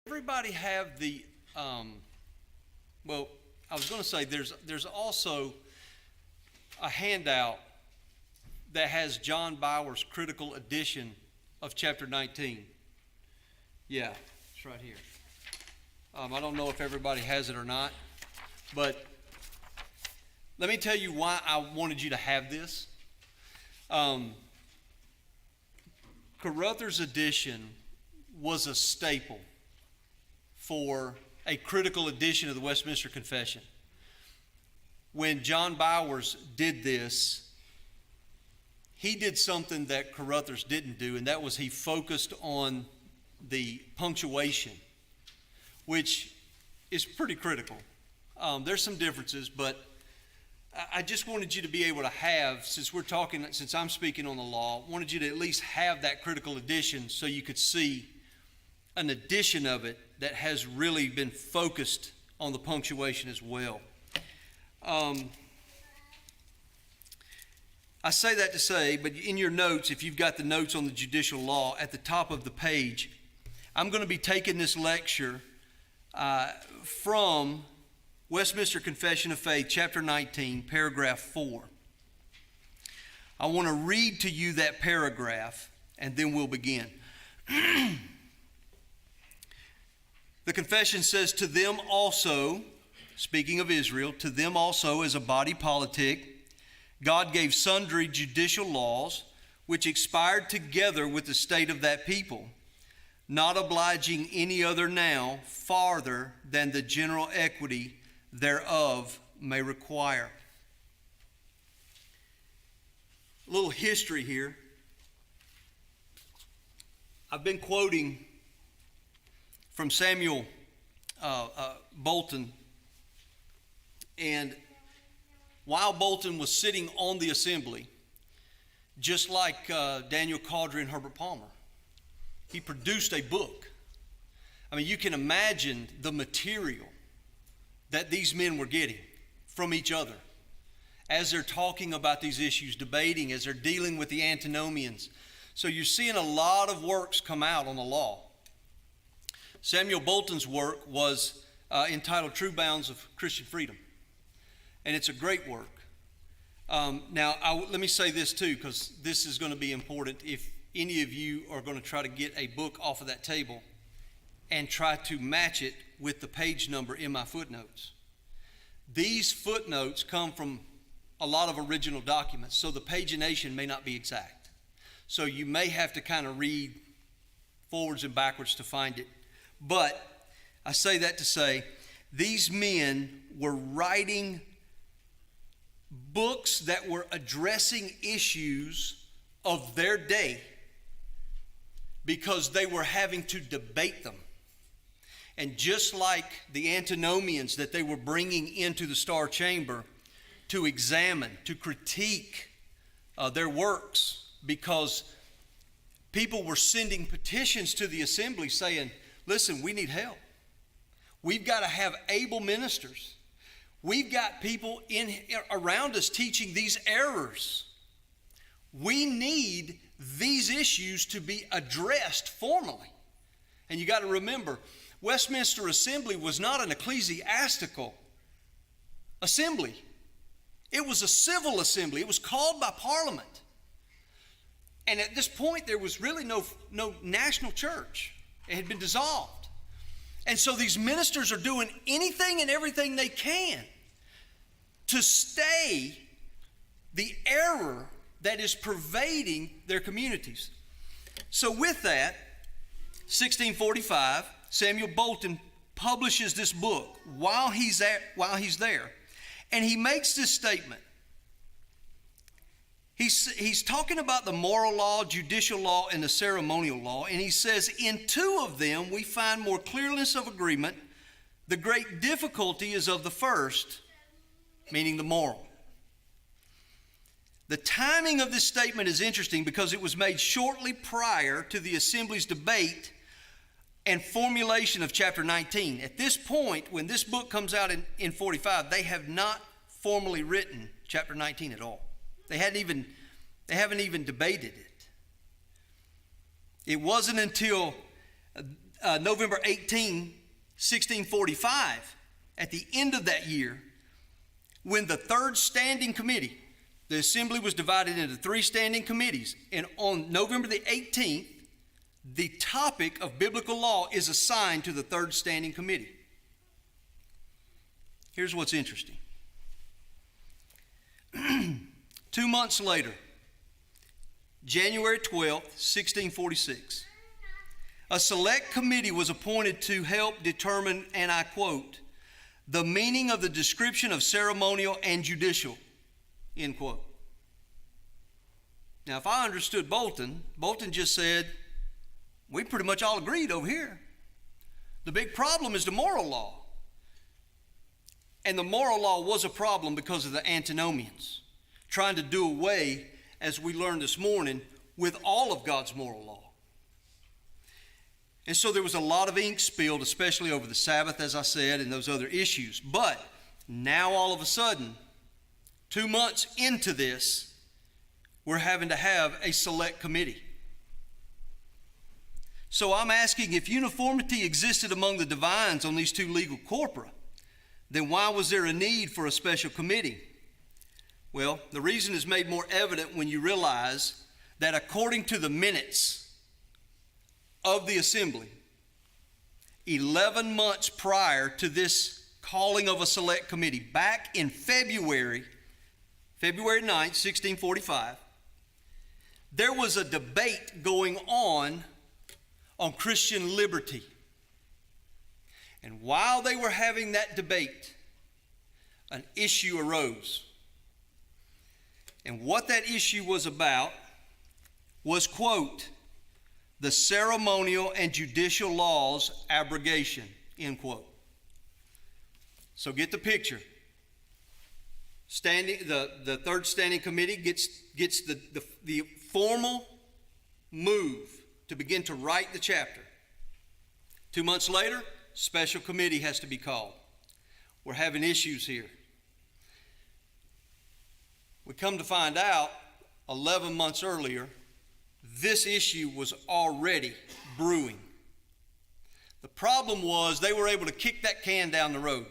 Everybody have the, well, I was going to say there's also a handout that has John Bauer's critical edition of chapter 19. Yeah, it's right here. I don't know if everybody has it or not, but let me tell you why I wanted you to have this. Carruthers' edition was a staple for a critical edition of the Westminster Confession. When John Bowers did this, he did something that Carruthers didn't do, and that was he focused on the punctuation, which is pretty critical. There's some differences, but I just wanted you to be able to have, since I'm speaking on the law, wanted you to at least have that critical edition so you could see an edition of it that has really been focused on the punctuation as well. I say that to say, but in your notes, if you've got the notes on the judicial law, at the top of the page, I'm going to be taking this lecture from Westminster Confession of Faith, chapter 19, paragraph 4. I want to read to you that paragraph, and then we'll begin. The confession says, "To them also," speaking of Israel, "to them also as a body politic, God gave sundry judicial laws, which expired together with the state of that people, not obliging any other now farther than the general equity thereof may require." A little history here. I've been quoting from Samuel Bolton, and while Bolton was sitting on the assembly, just like Daniel Caudry and Herbert Palmer, he produced a book. I mean, you can imagine the material that these men were getting from each other as they're talking about these issues, debating, as they're dealing with the antinomians. So you're seeing a lot of works come out on the law. Samuel Bolton's work was entitled True Bounds of Christian Freedom, and it's a great work. Now, let me say this too, because this is going to be important. If any of you are going to try to get a book off of that table and try to match it with the page number in my footnotes, these footnotes come from a lot of original documents, so the pagination may not be exact. So you may have to kind of read forwards and backwards to find it. But I say that to say, these men were writing books that were addressing issues of their day because they were having to debate them. And just like the antinomians that they were bringing into the Star Chamber to examine, to critique their works, because people were sending petitions to the assembly saying, listen, we need help. We've got to have able ministers. We've got people around us teaching these errors. We need these issues to be addressed formally. And you got to remember, Westminster Assembly was not an ecclesiastical assembly. It was a civil assembly. It was called by Parliament. And at this point, there was really no national church. It had been dissolved. And so these ministers are doing anything and everything they can to stay the error that is pervading their communities. So with that, 1645, Samuel Bolton publishes this book while he's there. And he makes this statement. He's talking about the moral law, judicial law, and the ceremonial law. And he says, in two of them we find more clearness of agreement. The great difficulty is of the first, meaning the moral. The timing of this statement is interesting because it was made shortly prior to the assembly's debate and formulation of chapter 19. At this point, when this book comes out in 45, they have not formally written chapter 19 at all. They haven't even debated it. It wasn't until November 18, 1645, at the end of that year, when the third standing committee, the assembly was divided into three standing committees, and on November the 18th, the topic of biblical law is assigned to the third standing committee. Here's what's interesting. 2 months later, January 12th, 1646, a select committee was appointed to help determine, and I quote, the meaning of the description of ceremonial and judicial, end quote. Now, if I understood Bolton just said, we pretty much all agreed over here. The big problem is the moral law. And the moral law was a problem because of the antinomians, trying to do away, as we learned this morning, with all of God's moral law. And so there was a lot of ink spilled, especially over the Sabbath, as I said, and those other issues. But now all of a sudden, 2 months into this, we're having to have a select committee. So I'm asking, if uniformity existed among the divines on these two legal corpora, then why was there a need for a special committee? Well, the reason is made more evident when you realize that according to the minutes of the assembly, 11 months prior to this calling of a select committee, back in February 9th, 1645, there was a debate going on Christian liberty. And while they were having that debate, an issue arose. And what that issue was about was, quote, the ceremonial and judicial laws abrogation, end quote. So get the picture. The third standing committee gets the formal move to begin to write the chapter. 2 months later, special committee has to be called. We're having issues here. We come to find out 11 months earlier, this issue was already brewing. The problem was they were able to kick that can down the road.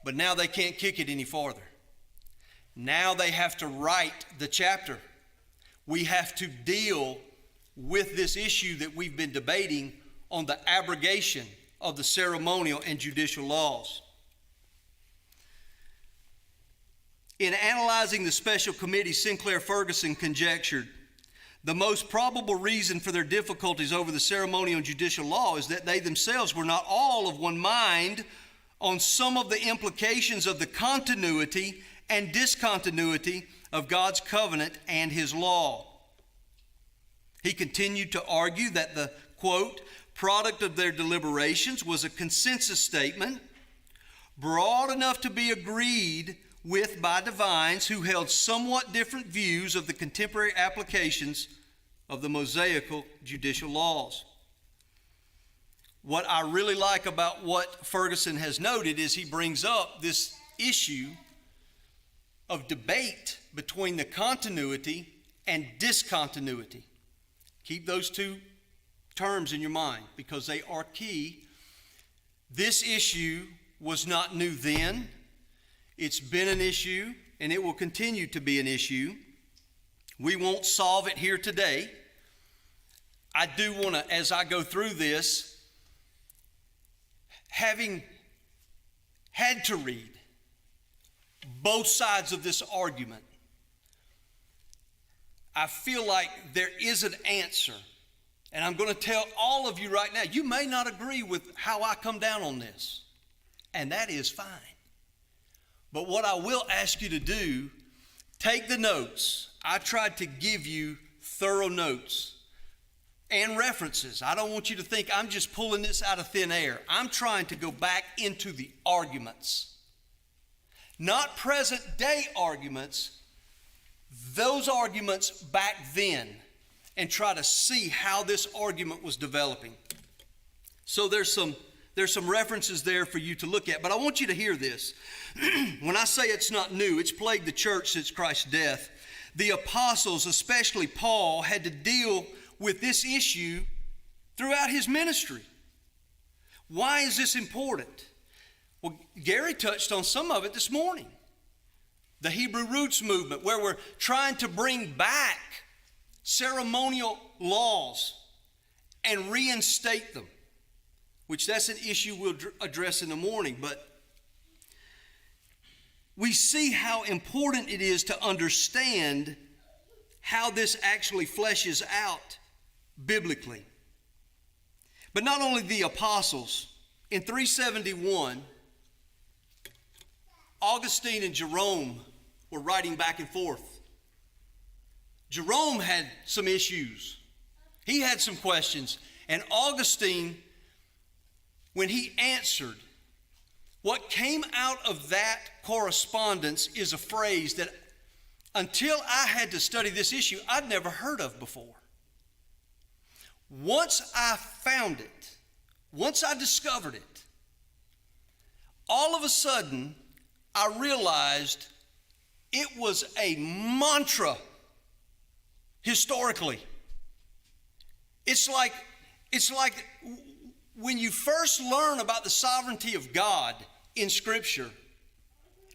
But now they can't kick it any farther. Now they have to write the chapter. We have to deal with this issue that we've been debating on the abrogation of the ceremonial and judicial laws. In analyzing the special committee, Sinclair Ferguson conjectured the most probable reason for their difficulties over the ceremonial and judicial law is that they themselves were not all of one mind on some of the implications of the continuity and discontinuity of God's covenant and his law. He continued to argue that the, quote, product of their deliberations was a consensus statement broad enough to be agreed with by divines who held somewhat different views of the contemporary applications of the Mosaic judicial laws. What I really like about what Ferguson has noted is he brings up this issue of debate between the continuity and discontinuity. Keep those two terms in your mind because they are key. This issue was not new then. It's been an issue and it will continue to be an issue. We won't solve it here today. I do want to, as I go through this, having had to read both sides of this argument, I feel like there is an answer. And I'm going to tell all of you right now, you may not agree with how I come down on this. And that is fine. But what I will ask you to do, take the notes. I tried to give you thorough notes and references. I don't want you to think I'm just pulling this out of thin air. I'm trying to go back into the arguments. Not present day arguments, those arguments back then, and try to see how this argument was developing. So there's some references there for you to look at, but I want you to hear this. When I say it's not new, it's plagued the church since Christ's death. The apostles, especially Paul, had to deal with this issue throughout his ministry. Why is this important? Well, Gary touched on some of it this morning. The Hebrew roots movement, where we're trying to bring back ceremonial laws and reinstate them, which that's an issue we'll address in the morning. But we see how important it is to understand how this actually fleshes out biblically. But not only the apostles. In 371, Augustine and Jerome were writing back and forth. Jerome had some issues. He had some questions. And Augustine, when he answered, what came out of that correspondence is a phrase that until I had to study this issue, I'd never heard of before. Once I found it, once I discovered it, all of a sudden I realized it was a mantra historically. It's like when you first learn about the sovereignty of God in Scripture,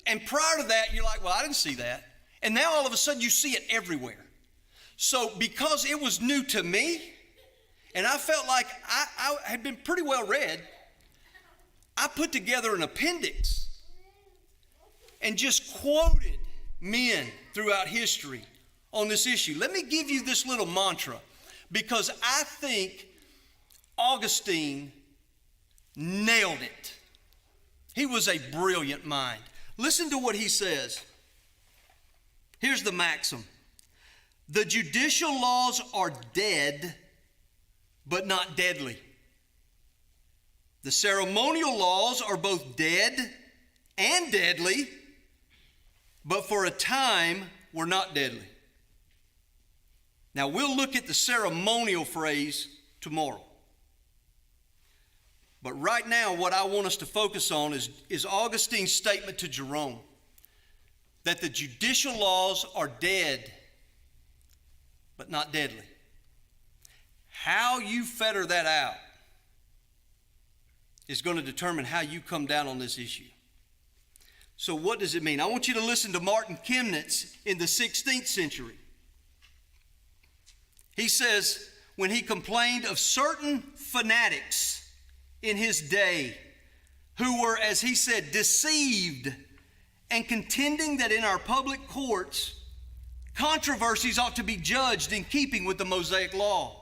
and prior to that you're like, well, I didn't see that. And now all of a sudden you see it everywhere. So because it was new to me, and I felt like I had been pretty well read, I put together an appendix and just quoted men throughout history on this issue. Let me give you this little mantra, because I think Augustine nailed it. He was a brilliant mind. Listen to what he says. Here's the maxim. The judicial laws are dead, but not deadly. The ceremonial laws are both dead and deadly, but for a time were not deadly. Now we'll look at the ceremonial phrase tomorrow. But right now what I want us to focus on is Augustine's statement to Jerome that the judicial laws are dead, but not deadly. How you fetter that out is going to determine how you come down on this issue. So what does it mean? I want you to listen to Martin Chemnitz in the 16th century. He says, when he complained of certain fanatics in his day who were, as he said, deceived and contending that in our public courts, controversies ought to be judged in keeping with the Mosaic law.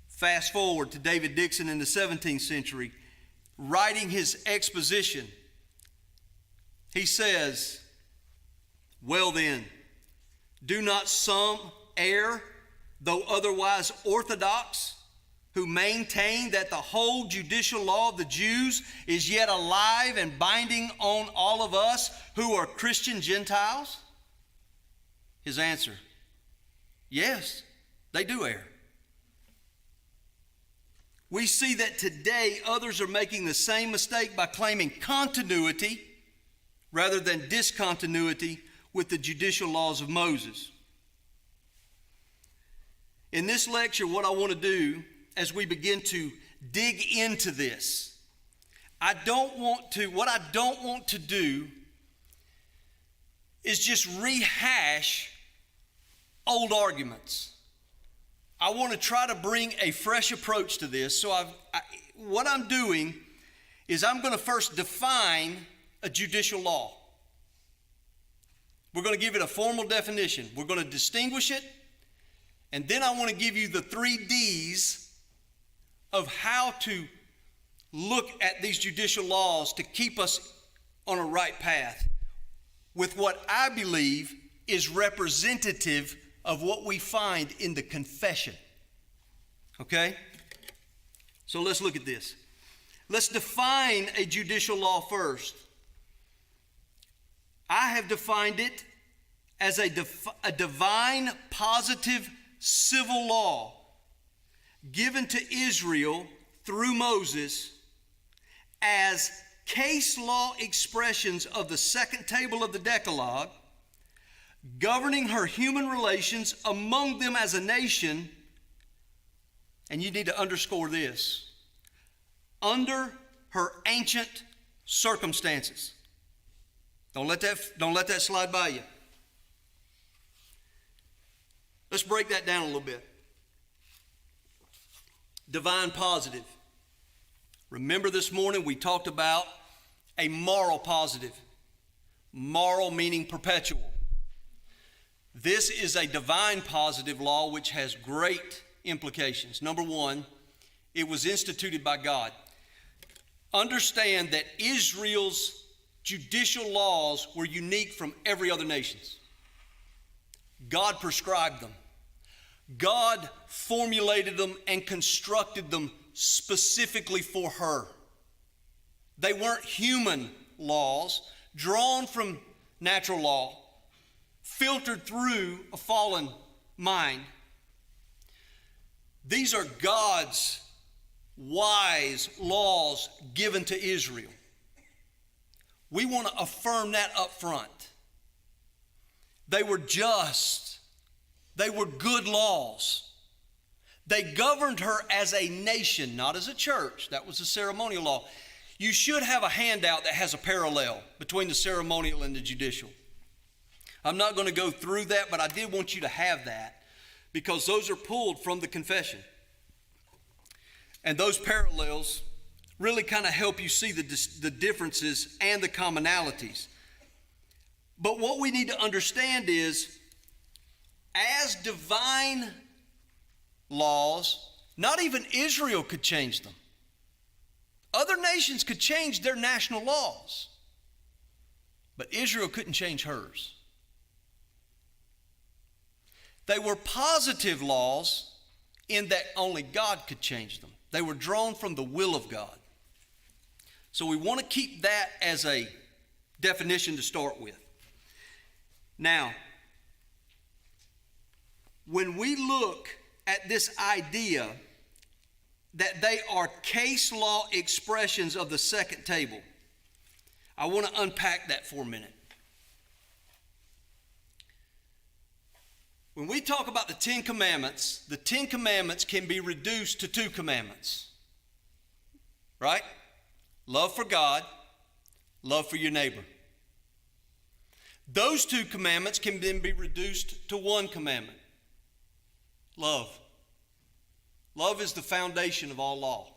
Fast forward to David Dixon in the 17th century, writing his exposition. He says, well then, do not some err, though otherwise orthodox, who maintain that the whole judicial law of the Jews is yet alive and binding on all of us who are Christian Gentiles? His answer, yes, they do err. We see that today others are making the same mistake by claiming continuity rather than discontinuity with the judicial laws of Moses. In this lecture, what I want to do as we begin to dig into this, what I don't want to do is just rehash old arguments. I want to try to bring a fresh approach to this. So what I'm doing is I'm going to first define a judicial law. We're going to give it a formal definition. We're going to distinguish it. And then I want to give you the 3 Ds of how to look at these judicial laws to keep us on a right path with what I believe is representative of what we find in the confession. Okay? So let's look at this. Let's define a judicial law first. I have defined it as a divine positive civil law given to Israel through Moses as case law expressions of the second table of the Decalogue, governing her human relations among them as a nation, and you need to underscore this, under her ancient circumstances. Don't let that slide by you. Let's break that down a little bit. Divine positive. Remember this morning we talked about a moral positive. Moral meaning perpetual. This is a divine positive law which has great implications. Number one, it was instituted by God. Understand that Israel's judicial laws were unique from every other nation's. God prescribed them. God formulated them and constructed them specifically for her. They weren't human laws drawn from natural law, filtered through a fallen mind. These are God's wise laws given to Israel. We want to affirm that up front. They were just. They were good laws. They governed her as a nation, not as a church. That was the ceremonial law. You should have a handout that has a parallel between the ceremonial and the judicial. I'm not going to go through that, but I did want you to have that because those are pulled from the confession. And those parallels really kind of help you see the differences and the commonalities. But what we need to understand is, as divine laws, not even Israel could change them. Other nations could change their national laws, but Israel couldn't change hers. They were positive laws in that only God could change them. They were drawn from the will of God. So we want to keep that as a definition to start with. Now, when we look at this idea that they are case law expressions of the second table, I want to unpack that for a minute. When we talk about the Ten Commandments can be reduced to two commandments. Right? Love for God, love for your neighbor. Those two commandments can then be reduced to one commandment. Love. Love is the foundation of all law.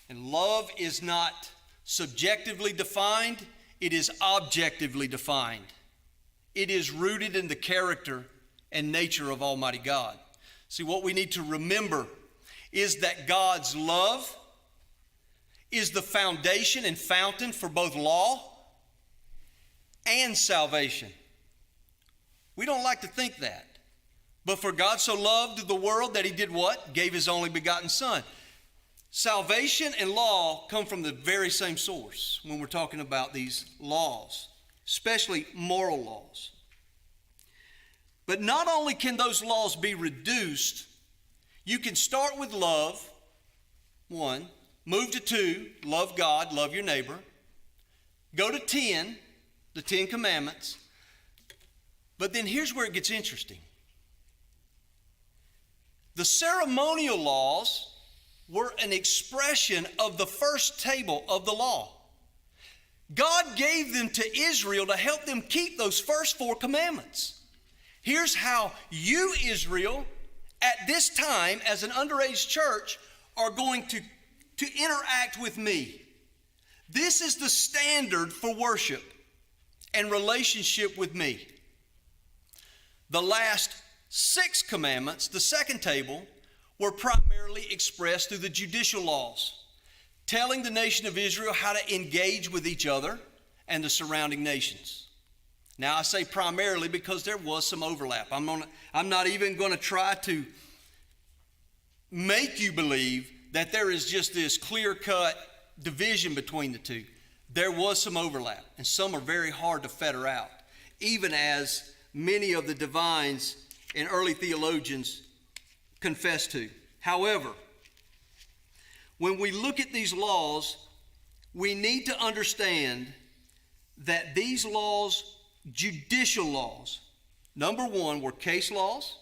And love is not subjectively defined, it is objectively defined. It is rooted in the character and nature of Almighty God. See, what we need to remember is that God's love is the foundation and fountain for both law and salvation. We don't like to think that. But for God so loved the world that he did what? Gave his only begotten Son. Salvation and law come from the very same source when we're talking about these laws, especially moral laws. But not only can those laws be reduced, you can start with love, 1, move to 2, love God, love your neighbor, go to 10, the 10 Commandments, but then here's where it gets interesting. The ceremonial laws were an expression of the first table of the law. God gave them to Israel to help them keep those first 4 commandments. Here's how you, Israel, at this time as an underage church, are going to interact with me. This is the standard for worship and relationship with me. The last 6 commandments, the second table, were primarily expressed through the judicial laws, telling the nation of Israel how to engage with each other and the surrounding nations. Now I say primarily because there was some overlap. I'm not even going to try to make you believe that there is just this clear-cut division between the two. There was some overlap, and some are very hard to fetter out, even as many of the divines and early theologians confess to. However, when we look at these laws, we need to understand that these laws, judicial laws, Number one were case laws,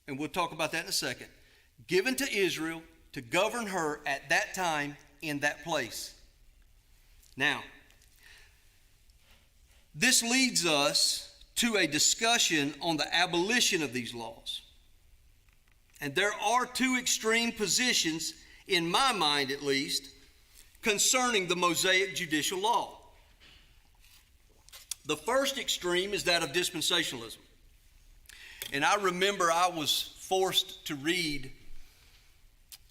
and we'll talk about that in a second, given to Israel to govern her at that time in that place. Now, this leads us to a discussion on the abolition of these laws. And there are two extreme positions, in my mind at least, concerning the Mosaic Judicial Law. The first extreme is that of dispensationalism. And I remember I was forced to read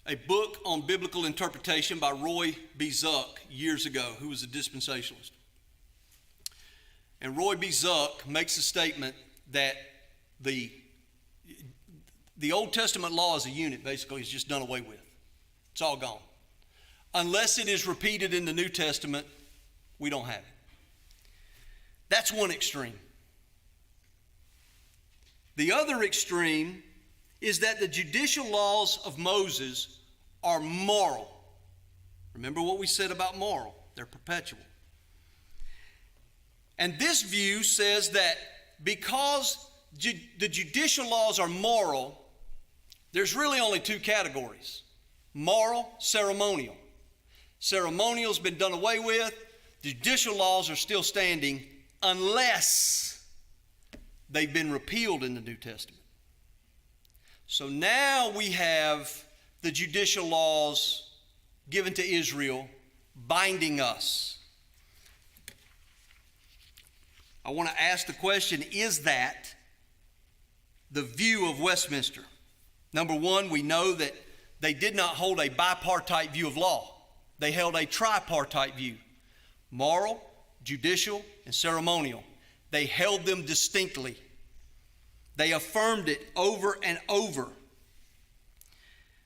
a book on biblical interpretation by Roy B. Zuck years ago, who was a dispensationalist. And Roy B. Zuck makes a statement that the Old Testament law as a unit basically is just done away with. It's all gone. Unless it is repeated in the New Testament, we don't have it. That's one extreme. The other extreme is that the judicial laws of Moses are moral. Remember what we said about moral. They're perpetual. And this view says that because the judicial laws are moral, there's really only two categories: moral, ceremonial. Ceremonial's been done away with. Judicial laws are still standing unless they've been repealed in the New Testament. So now we have the judicial laws given to Israel binding us. I want to ask the question, is that the view of Westminster? Number one, we know that they did not hold a bipartite view of law. They held a tripartite view: moral, judicial, and ceremonial. They held them distinctly. They affirmed it over and over.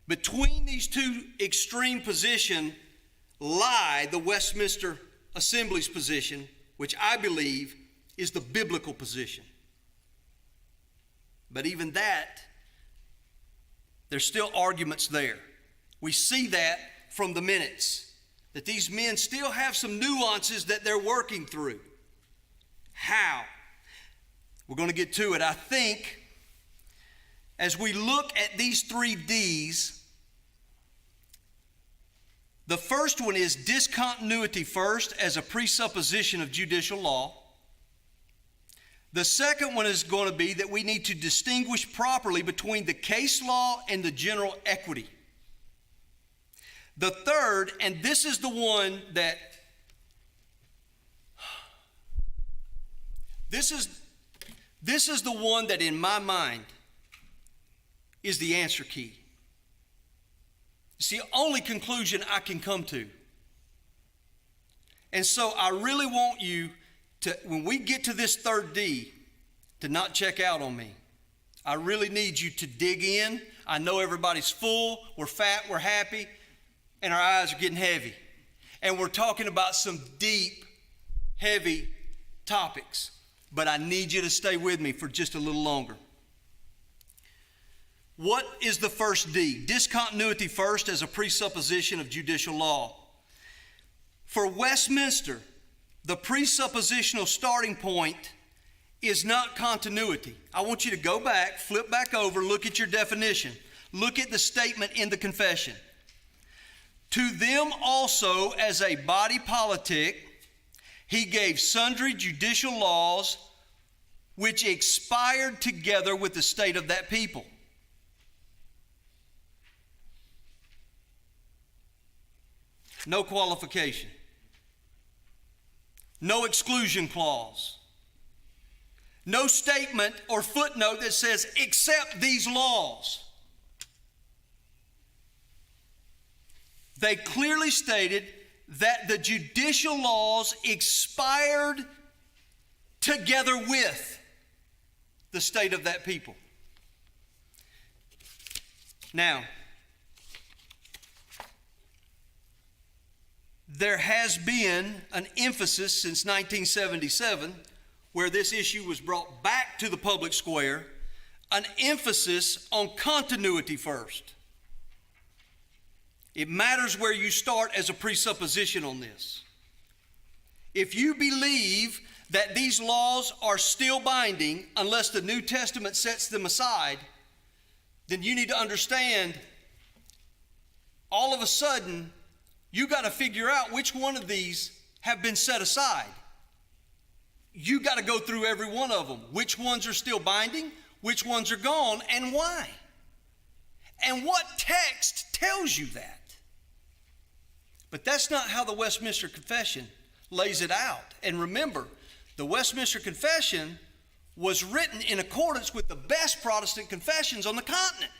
Between these two extreme positions lie the Westminster Assembly's position, which I believe is the biblical position. But even that, there's still arguments there. We see that from the minutes, that these men still have some nuances that they're working through. How? We're going to get to it. I think as we look at these 3 Ds, the first one is discontinuity first as a presupposition of judicial law. The second one is going to be that we need to distinguish properly between the case law and the general equity. The third, and this is the one that, this is the one that in my mind is the answer key. It's the only conclusion I can come to. And so I really want you to, when we get to this third D, to not check out on me. I really need you to dig in. I know everybody's full, we're fat, we're happy, and our eyes are getting heavy. And we're talking about some deep, heavy topics. But I need you to stay with me for just a little longer. What is the first D? Discontinuity first as a presupposition of judicial law. For Westminster, the presuppositional starting point is not continuity. I want you to go back, flip back over, look at your definition. Look at the statement in the confession. To them also, as a body politic, he gave sundry judicial laws which expired together with the state of that people. No qualification. No exclusion clause. No statement or footnote that says, except these laws. They clearly stated that the judicial laws expired together with the state of that people. Now, there has been an emphasis since 1977, where this issue was brought back to the public square, an emphasis on continuity first. It matters where you start as a presupposition on this. if you believe that these laws are still binding unless the New Testament sets them aside, then you need to understand all of a sudden you got to figure out which one of these have been set aside. You got to go through every one of them. Which ones are still binding? Which ones are gone, and why? And what text tells you that? But that's not how the Westminster Confession lays it out. And remember, the Westminster Confession was written in accordance with the best Protestant confessions on the continent.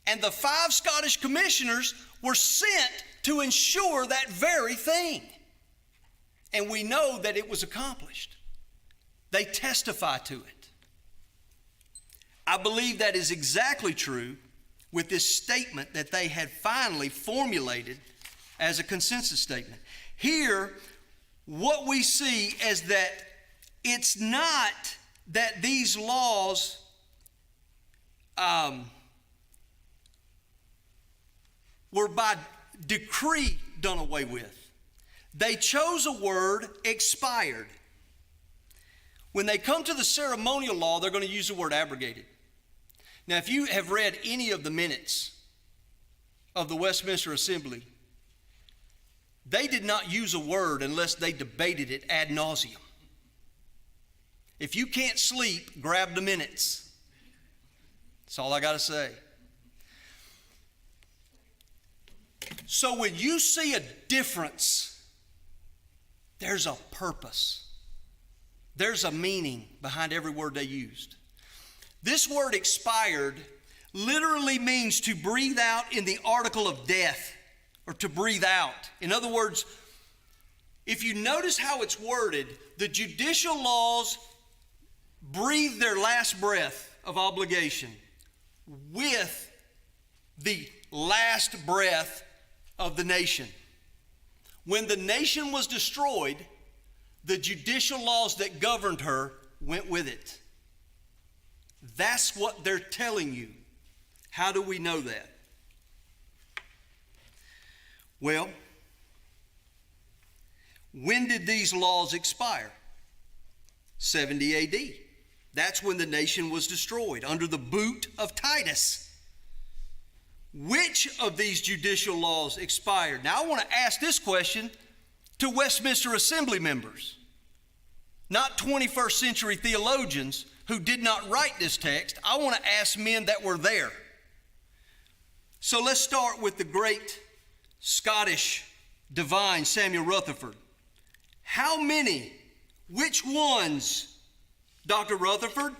And the 5 Scottish commissioners were sent to ensure that very thing. And we know that it was accomplished. They testify to it. I believe that is exactly true with this statement that they had finally formulated as a consensus statement. Here, what we see is that it's not that these laws were by decree done away with. They chose a word, expired. When they come to the ceremonial law, they're going to use the word abrogated. Now, if you have read any of the minutes of the Westminster Assembly, they did not use a word unless they debated it ad nauseum. If you can't sleep, grab the minutes. That's all I got to say. So when you see a difference, there's a purpose. There's a meaning behind every word they used. This word expired literally means to breathe out in the article of death, or to breathe out. In other words, if you notice how it's worded, the judicial laws breathe their last breath of obligation with the last breath of the nation. When the nation was destroyed, the judicial laws that governed her went with it. That's what they're telling you. How do we know that? Well, when did these laws expire? 70 AD. That's when the nation was destroyed under the boot of Titus. Which of these judicial laws expired? Now, I want to ask this question to Westminster Assembly members, not 21st century theologians who did not write this text. I want to ask men that were there. So let's start with the great Scottish divine Samuel Rutherford. How many, which ones, Dr. Rutherford?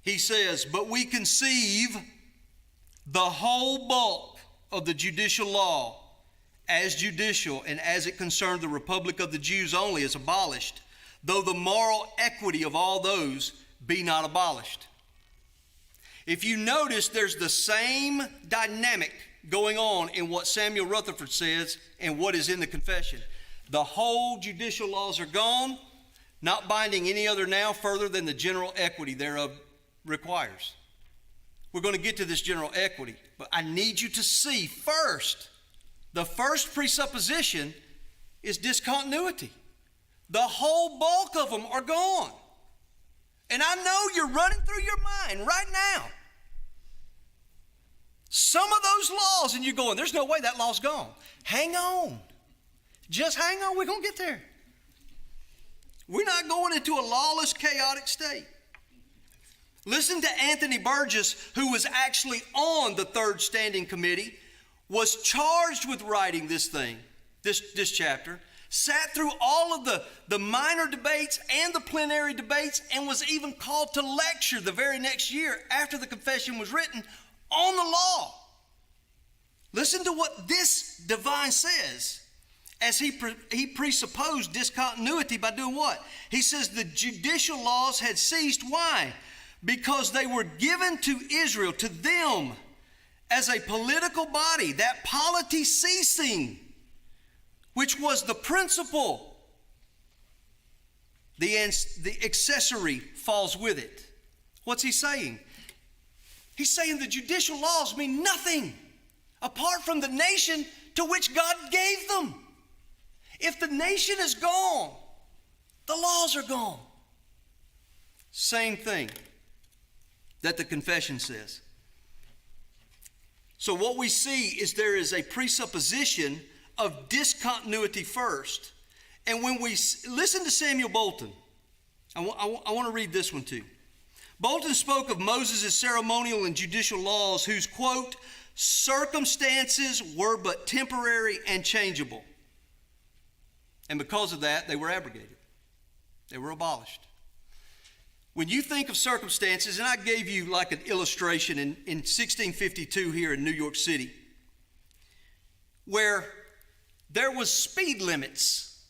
He says, but we conceive the whole bulk of the judicial law as judicial, and as it concerned the Republic of the Jews only, is abolished, though the moral equity of all those be not abolished. If you notice, there's the same dynamic going on in what Samuel Rutherford says and what is in the confession. The whole judicial laws are gone, not binding any other now further than the general equity thereof requires. We're going to get to this general equity, but I need you to see first, the first presupposition is discontinuity. The whole bulk of them are gone. And I know you're running through your mind right now some of those laws, and you're going, there's no way that law's gone. Hang on. Just hang on. We're going to get there. We're not going into a lawless, chaotic state. Listen to Anthony Burgess, who was actually on the third standing committee, was charged with writing this thing, this chapter, sat through all of the minor debates and the plenary debates, and was even called to lecture the very next year after the confession was written on the law. Listen to what this divine says as he presupposed discontinuity by doing what? He says the judicial laws had ceased. Why? Because they were given to Israel, to them, as a political body, that polity ceasing, which was the principle. The accessory falls with it. What's he saying? He's saying the judicial laws mean nothing apart from the nation to which God gave them. If the nation is gone, the laws are gone. Same thing that the confession says. So what we see is there is a presupposition of discontinuity first. And when we listen to Samuel Bolton, I want to read this one too. Bolton spoke of Moses' ceremonial and judicial laws whose, quote, circumstances were but temporary and changeable. And because of that, they were abrogated. They were abolished. When you think of circumstances, and I gave you like an illustration in 1652 here in New York City, where there was speed limits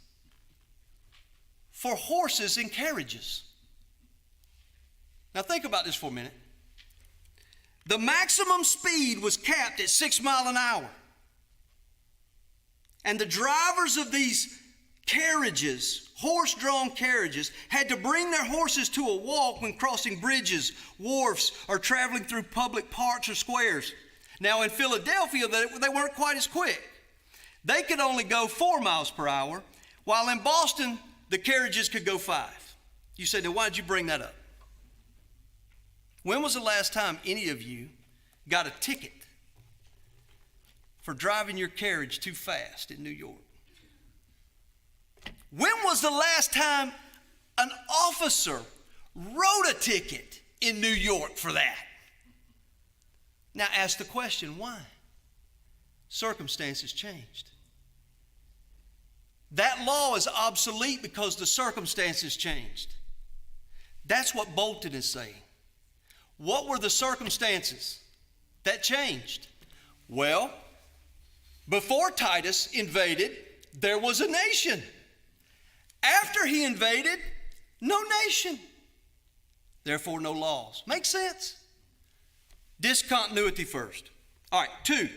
for horses and carriages. Now think about this for a minute. The maximum speed was capped at 6 miles an hour. And the drivers of these carriages, horse-drawn carriages, had to bring their horses to a walk when crossing bridges, wharfs, or traveling through public parks or squares. Now in Philadelphia, they weren't quite as quick. They could only go 4 miles per hour, while in Boston, the carriages could go 5. You say, now why did you bring that up? When was the last time any of you got a ticket for driving your carriage too fast in New York? When was the last time an officer wrote a ticket in New York for that? Now ask the question, why? Circumstances changed. That law is obsolete because the circumstances changed. That's what Bolton is saying. What were the circumstances that changed? Well, before Titus invaded, there was a nation. After he invaded, no nation. Therefore, no laws. Makes sense? Discontinuity first. All right, 2.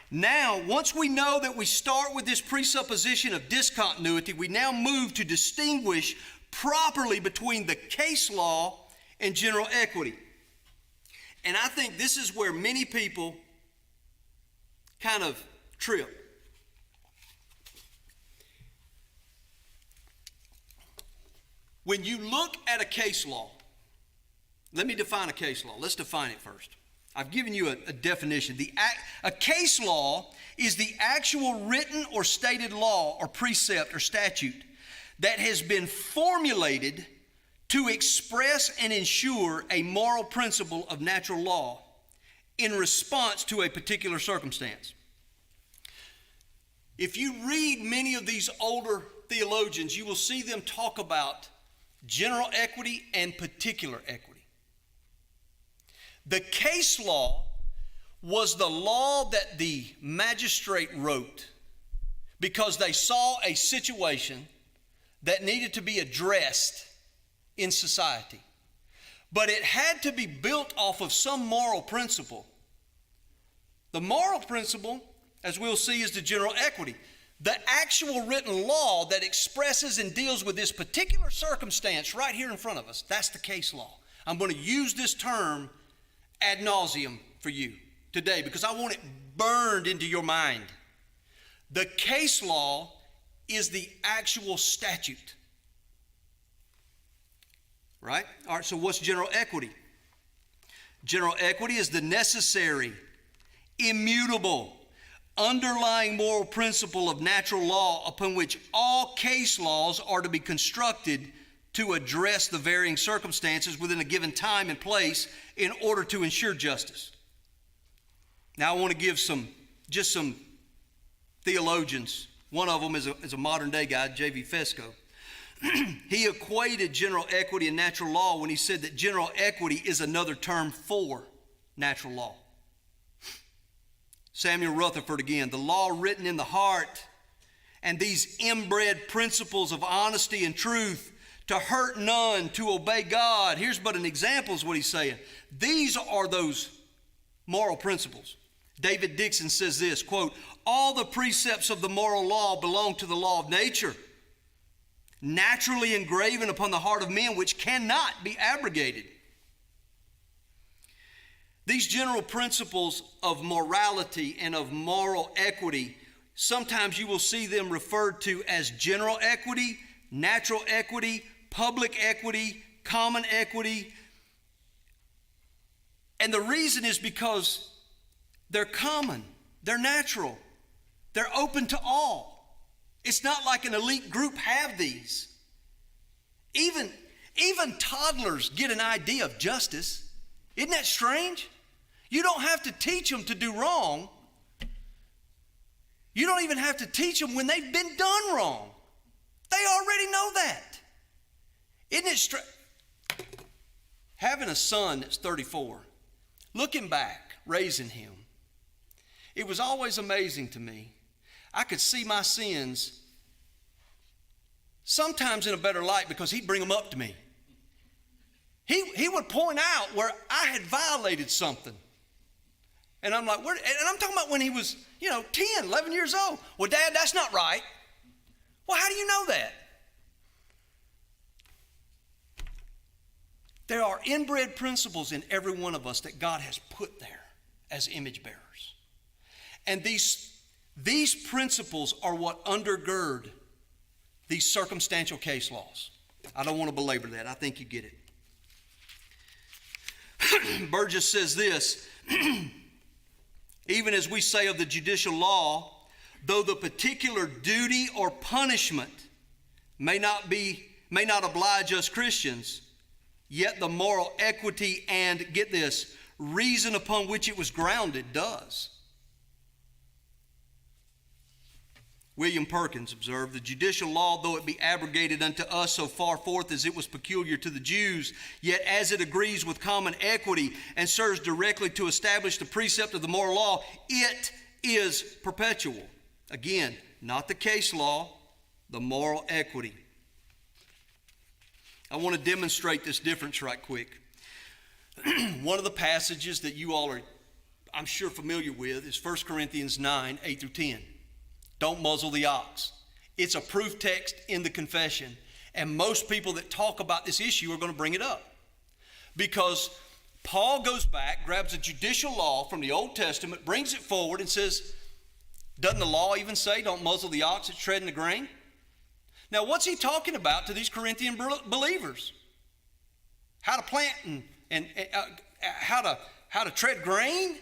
Now, once we know that we start with this presupposition of discontinuity, we now move to distinguish properly between the case law and general equity. And I think this is where many people kind of trip. When you look at a case law, let me define a case law. Let's define it first. I've given you a definition. A case law is the actual written or stated law or precept or statute that has been formulated to express and ensure a moral principle of natural law in response to a particular circumstance. If you read many of these older theologians, you will see them talk about general equity and particular equity. The case law was the law that the magistrate wrote because they saw a situation that needed to be addressed in society. But it had to be built off of some moral principle. The moral principle, as we'll see, is the general equity. The actual written law that expresses and deals with this particular circumstance right here in front of us, that's the case law. I'm going to use this term ad nauseum for you today because I want it burned into your mind. The case law is the actual statute. Right? All right, so what's general equity? General equity is the necessary, immutable, underlying moral principle of natural law upon which all case laws are to be constructed to address the varying circumstances within a given time and place in order to ensure justice. Now I want to give some theologians. One of them is a modern day guy, J.V. Fesco. He equated general equity and natural law when he said that general equity is another term for natural law. Samuel Rutherford again, the law written in the heart and these inbred principles of honesty and truth, to hurt none, to obey God. Here's but an example is what he's saying. These are those moral principles. David Dixon says this, quote, all the precepts of the moral law belong to the law of nature, naturally engraven upon the heart of men, which cannot be abrogated. These general principles of morality and of moral equity sometimes you will see them referred to as general equity, natural equity, public equity, common equity. And the reason is because they're common, they're natural, they're open to all. It's not like an elite group have these. Even toddlers get an idea of justice. Isn't that strange? You don't have to teach them to do wrong. You don't even have to teach them when they've been done wrong. They already know that. Isn't it strange? Having a son that's 34, looking back, raising him, it was always amazing to me. I could see my sins sometimes in a better light because he'd bring them up to me. He would point out where I had violated something. And I'm like, and I'm talking about when he was, 10, 11 years old. Well, Dad, that's not right. Well, how do you know that? There are inbred principles in every one of us that God has put there as image bearers. And these principles are what undergird these circumstantial case laws. I don't want to belabor that. I think you get it. Burgess says this, even as we say of the judicial law, though the particular duty or punishment may not oblige us Christians, yet the moral equity and, get this, reason upon which it was grounded does. William Perkins observed, the judicial law, though it be abrogated unto us so far forth as it was peculiar to the Jews, yet as it agrees with common equity and serves directly to establish the precept of the moral law, it is perpetual. Again, not the case law, the moral equity. I want to demonstrate this difference right quick. One of the passages that you all are, I'm sure, familiar with is 1 Corinthians 9, 8 through 10. Don't muzzle the ox. It's a proof text in the confession. And most people that talk about this issue are going to bring it up. Because Paul goes back, grabs a judicial law from the Old Testament, brings it forward and says, doesn't the law even say don't muzzle the ox that's treading the grain? Now, what's he talking about to these Corinthian believers? How to plant and how to tread grain?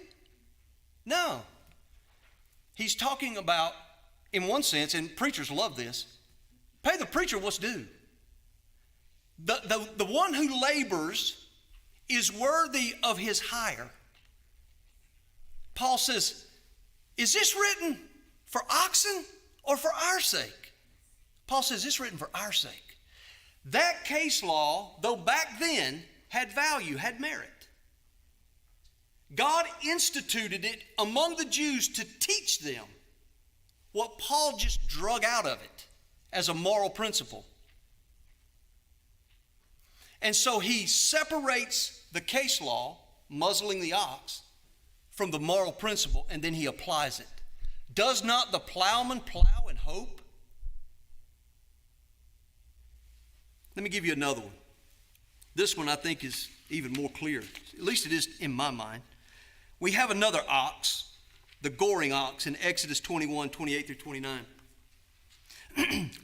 No. He's talking about, in one sense, and preachers love this, pay the preacher what's due. The one who labors is worthy of his hire. Paul says, is this written for oxen or for our sake? Paul says it's written for our sake. That case law, though back then had value, had merit. God instituted it among the Jews to teach them what Paul just drug out of it as a moral principle. And so he separates the case law, muzzling the ox, from the moral principle, and then he applies it. Does not the plowman plow in hope? Let me give you another one. This one I think is even more clear. At least it is in my mind. We have another ox, the goring ox, in Exodus 21, 28 through 29.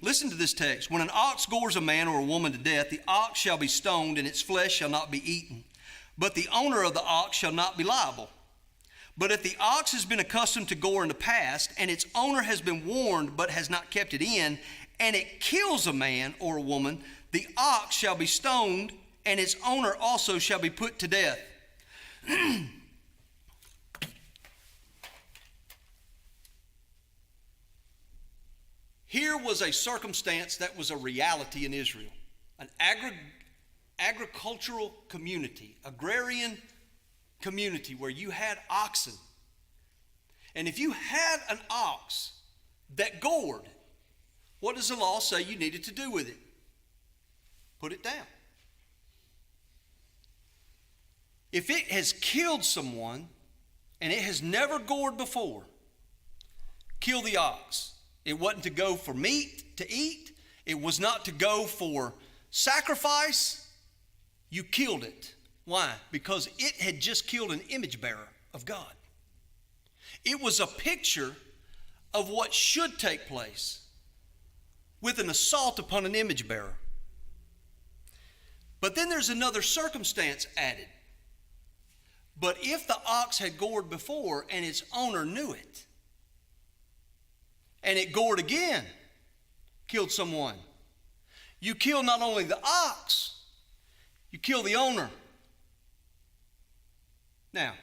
Listen to this text. When an ox gores a man or a woman to death, the ox shall be stoned, and its flesh shall not be eaten. But the owner of the ox shall not be liable. But if the ox has been accustomed to gore in the past, and its owner has been warned but has not kept it in, and it kills a man or a woman, the ox shall be stoned, and its owner also shall be put to death. Here was a circumstance that was a reality in Israel. An agricultural community, agrarian community where you had oxen. And if you had an ox that gored, what does the law say you needed to do with it? Put it down. If it has killed someone and it has never gored before, kill the ox. It wasn't to go for meat to eat. It was not to go for sacrifice. You killed it. Why? Because it had just killed an image bearer of God. It was a picture of what should take place with an assault upon an image bearer. But then there's another circumstance added. But if the ox had gored before and its owner knew it, and it gored again, killed someone, you kill not only the ox, you kill the owner. Now,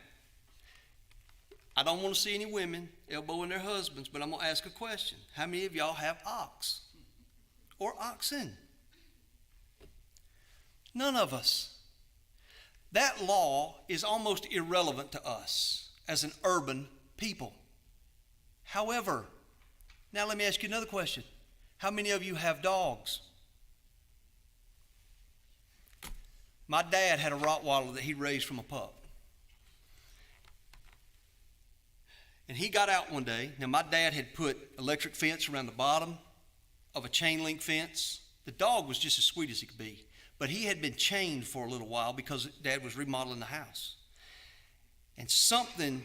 I don't want to see any women elbowing their husbands, but I'm going to ask a question. How many of y'all have ox or oxen? None of us. That law is almost irrelevant to us as an urban people. However, now let me ask you another question. How many of you have dogs? My dad had a Rottweiler that he raised from a pup. And he got out one day. Now, my dad had put electric fence around the bottom of a chain link fence. The dog was just as sweet as he could be. But he had been chained for a little while because Dad was remodeling the house. And something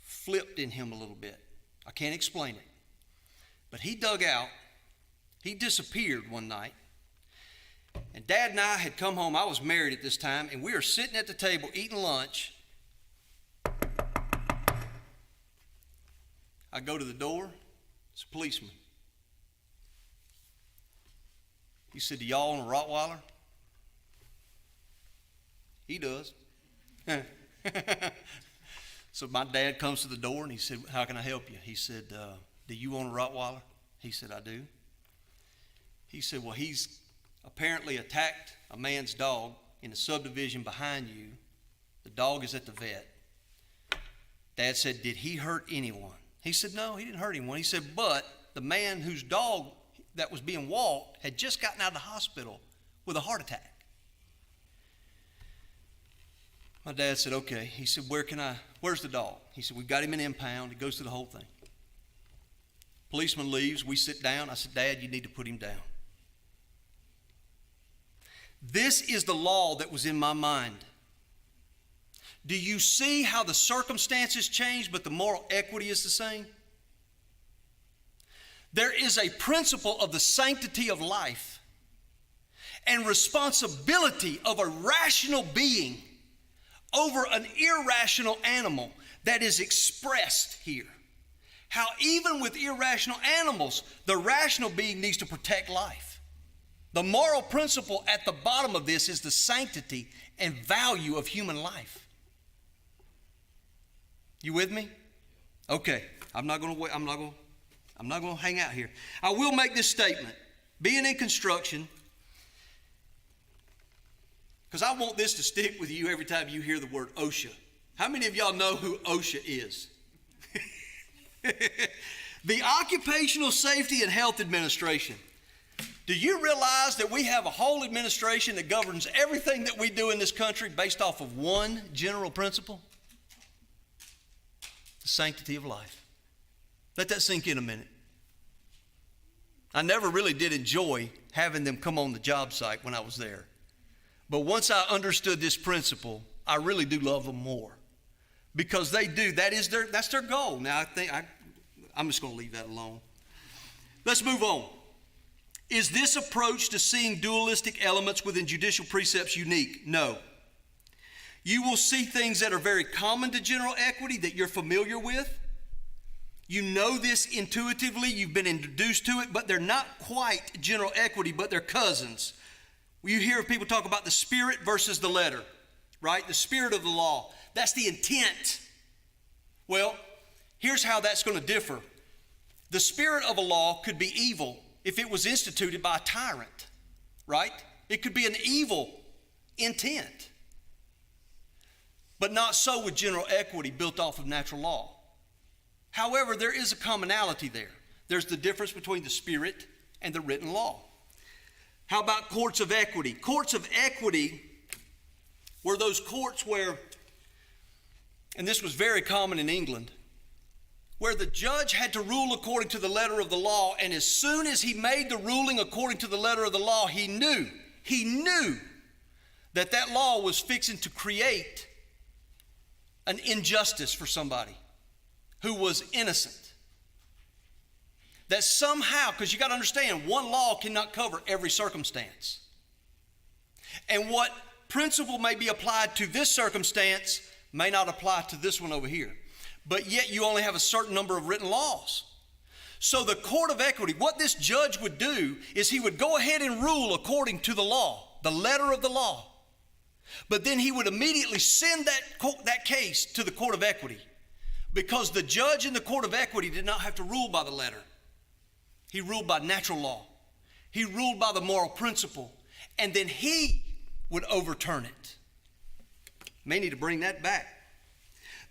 flipped in him a little bit. I can't explain it. But he dug out. He disappeared one night. And Dad and I had come home. I was married at this time. And we were sitting at the table eating lunch. I go to the door. It's a policeman. He said, "Do y'all own a Rottweiler?" He does. So my dad comes to the door and he said, "How can I help you?" He said, "Do you own a Rottweiler?" He said, "I do." He said, "Well, he's apparently attacked a man's dog in a subdivision behind you. The dog is at the vet." Dad said, "Did he hurt anyone?" He said, "No, he didn't hurt anyone." He said, "But the man whose dog that was being walked had just gotten out of the hospital with a heart attack." My dad said, "Okay." He said, where's the dog?" He said, "We've got him in impound." He goes through the whole thing. Policeman leaves. We sit down. I said, "Dad, you need to put him down." This is the law that was in my mind. Do you see how the circumstances change, but the moral equity is the same? There is a principle of the sanctity of life and responsibility of a rational being over an irrational animal that is expressed here. How even with irrational animals, the rational being needs to protect life. The moral principle at the bottom of this is the sanctity and value of human life. You with me? Okay, I'm not going to hang out here. I will make this statement. Being in construction, because I want this to stick with you every time you hear the word OSHA. How many of y'all know who OSHA is? The Occupational Safety and Health Administration. Do you realize that we have a whole administration that governs everything that we do in this country based off of one general principle? The sanctity of life. Let that sink in a minute. I never really did enjoy having them come on the job site when I was there. But once I understood this principle, I really do love them more. Because they do. That's their goal. Now, I'm just going to leave that alone. Let's move on. Is this approach to seeing dualistic elements within judicial precepts unique? No. You will see things that are very common to general equity that you're familiar with. You know this intuitively. You've been introduced to it, but they're not quite general equity, but they're cousins. You hear people talk about the spirit versus the letter, right? The spirit of the law. That's the intent. Well, here's how that's going to differ. The spirit of a law could be evil if it was instituted by a tyrant, right? It could be an evil intent. But not so with general equity built off of natural law. However, there is a commonality there. There's the difference between the spirit and the written law. How about courts of equity? Courts of equity were those courts where, and this was very common in England, where the judge had to rule according to the letter of the law, and as soon as he made the ruling according to the letter of the law, he knew that that law was fixing to create an injustice for somebody who was innocent. that somehow, because you got to understand, one law cannot cover every circumstance. And what principle may be applied to this circumstance may not apply to this one over here. But yet you only have a certain number of written laws. So the court of equity, what this judge would do is he would go ahead and rule according to the law, the letter of the law. But then he would immediately send that case to the court of equity, because the judge in the court of equity did not have to rule by the letter. He ruled by natural law. He ruled by the moral principle, and then he would overturn it. May need to bring that back.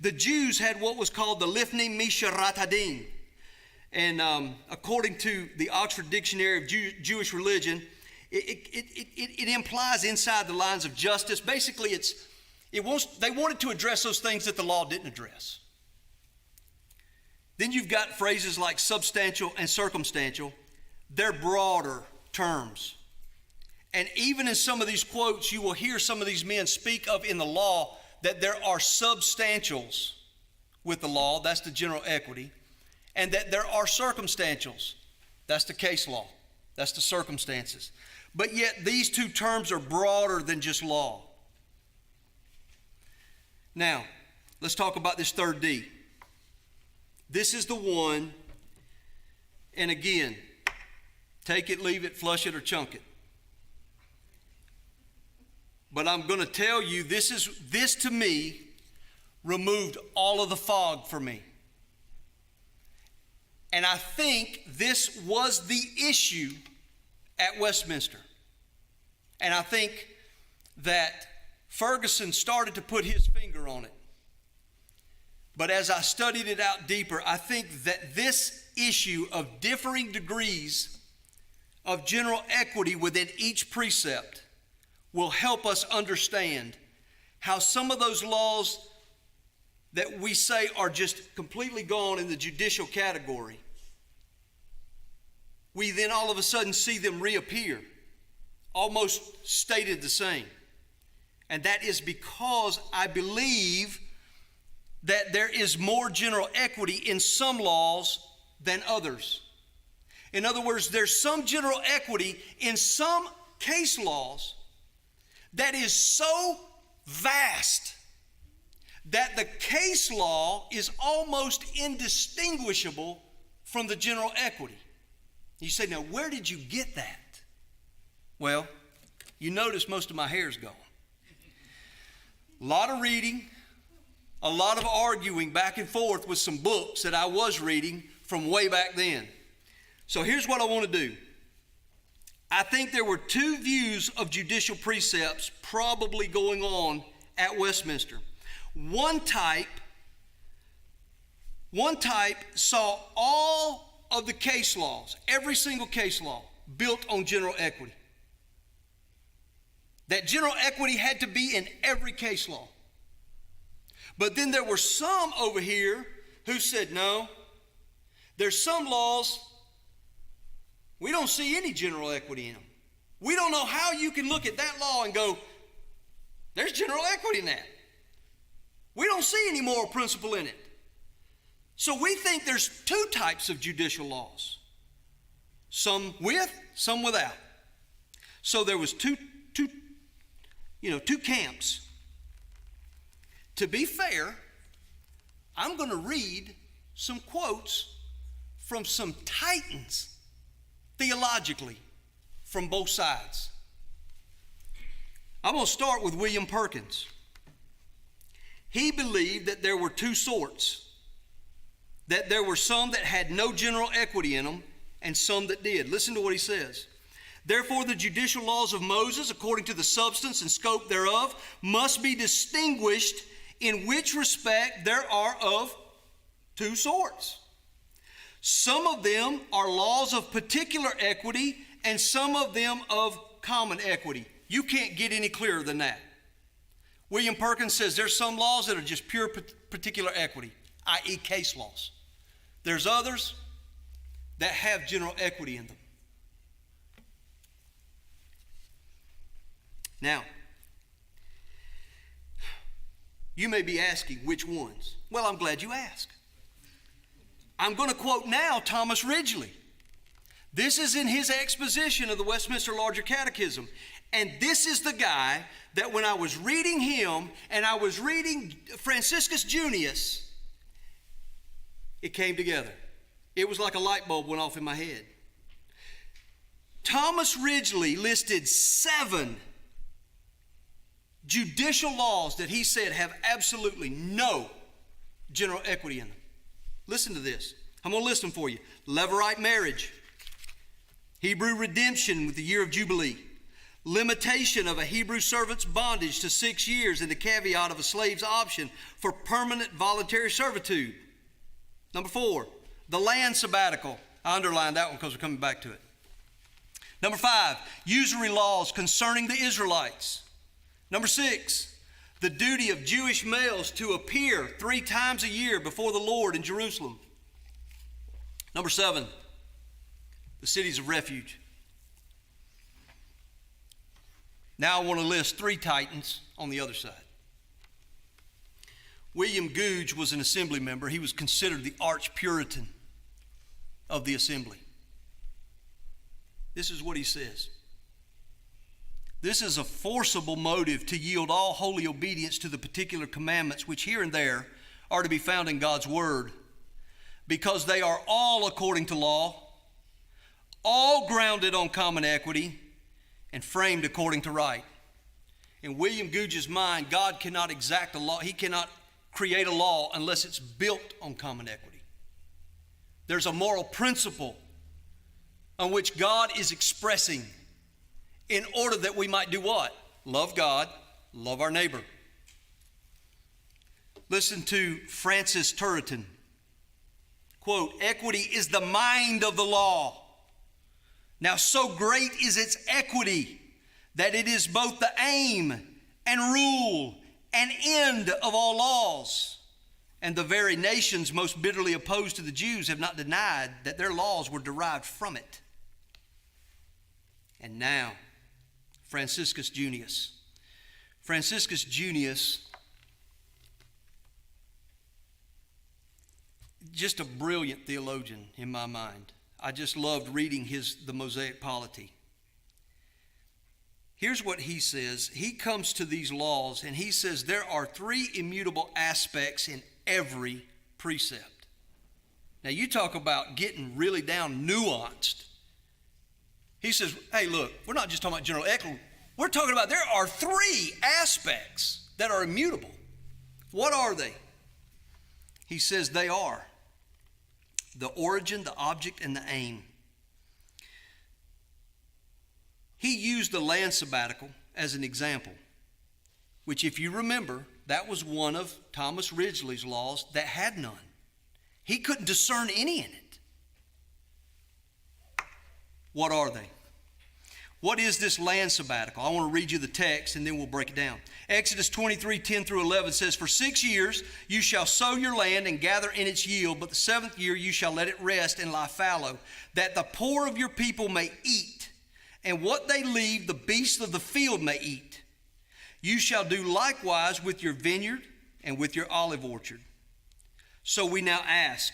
The Jews had what was called the Lifnei Misharatadin. And according to the Oxford Dictionary of Jewish Religion, it implies inside the lines of justice. Basically, they wanted to address those things that the law didn't address. Then you've got phrases like substantial and circumstantial. They're broader terms. And even in some of these quotes, you will hear some of these men speak of in the law that there are substantials with the law, that's the general equity, and that there are circumstantials, that's the case law, that's the circumstances. But yet these two terms are broader than just law. Now, let's talk about this third D. This is the one, and again, take it, leave it, flush it, or chunk it. But I'm going to tell you, this to me removed all of the fog for me. And I think this was the issue at Westminster. And I think that Ferguson started to put his finger on it. But as I studied it out deeper, I think that this issue of differing degrees of general equity within each precept will help us understand how some of those laws that we say are just completely gone in the judicial category, we then all of a sudden see them reappear, almost stated the same. And that is because I believe that there is more general equity in some laws than others. In other words, there's some general equity in some case laws that is so vast that the case law is almost indistinguishable from the general equity. You say, now where did you get that? Well, you notice most of my hair's gone. A lot of reading, a lot of arguing back and forth with some books that I was reading from way back then. So here's what I want to do. I think there were two views of judicial precepts probably going on at Westminster. One type saw all of the case laws, every single case law, built on general equity. That general equity had to be in every case law. But then there were some over here who said, no, there's some laws, we don't see any general equity in them. We don't know how you can look at that law and go, there's general equity in that. We don't see any moral principle in it. So we think there's two types of judicial laws. Some with, some without. So there was two camps. To be fair, I'm going to read some quotes from some titans theologically from both sides. I'm going to start with William Perkins. He believed that there were two sorts, that there were some that had no general equity in them and some that did. Listen to what he says. Therefore, the judicial laws of Moses, according to the substance and scope thereof, must be distinguished, in which respect there are of two sorts. Some of them are laws of particular equity and some of them of common equity. You can't get any clearer than that. William Perkins says there's some laws that are just pure particular equity, i.e. case laws. There's others that have general equity in them. Now, you may be asking which ones. Well, I'm glad you asked. I'm going to quote now Thomas Ridgely. This is in his exposition of the Westminster Larger Catechism. And this is the guy that when I was reading him and I was reading Franciscus Junius, it came together. It was like a light bulb went off in my head. Thomas Ridgely listed 7 judicial laws that he said have absolutely no general equity in them. Listen to this. I'm going to list them for you. Levirate marriage, Hebrew redemption with the year of Jubilee, limitation of a Hebrew servant's bondage to 6 years and the caveat of a slave's option for permanent voluntary servitude. Number 4, the land sabbatical. I underlined that one because we're coming back to it. Number 5, usury laws concerning the Israelites. Number 6, the duty of Jewish males to appear 3 times a year before the Lord in Jerusalem. Number 7, the cities of refuge. Now I want to list 3 titans on the other side. William Gouge was an assembly member. He was considered the arch Puritan of the assembly. This is what he says. This is a forcible motive to yield all holy obedience to the particular commandments which here and there are to be found in God's word, because they are all according to law, all grounded on common equity, and framed according to right. In William Gouge's mind, God cannot exact a law. He cannot create a law unless it's built on common equity. There's a moral principle on which God is expressing in order that we might do what? Love God, love our neighbor. Listen to Francis Turretin. Quote, equity is the mind of the law. Now so great is its equity that it is both the aim and rule and end of all laws. And the very nations most bitterly opposed to the Jews have not denied that their laws were derived from it. And now, Franciscus Junius. Franciscus Junius, just a brilliant theologian in my mind. I just loved reading the Mosaic Polity. Here's what he says. He comes to these laws and he says there are 3 immutable aspects in every precept. Now you talk about getting really down nuanced. He says, hey, look, we're not just talking about general equity. We're talking about there are 3 aspects that are immutable. What are they? He says they are the origin, the object, and the aim. He used the land sabbatical as an example, which if you remember, that was one of Thomas Ridgely's laws that had none. He couldn't discern any in it. What are they? What is this land sabbatical? I want to read you the text and then we'll break it down. Exodus 23:10-11 says, for 6 years you shall sow your land and gather in its yield, but the 7th year you shall let it rest and lie fallow, that the poor of your people may eat, and what they leave the beasts of the field may eat. You shall do likewise with your vineyard and with your olive orchard. So we now ask,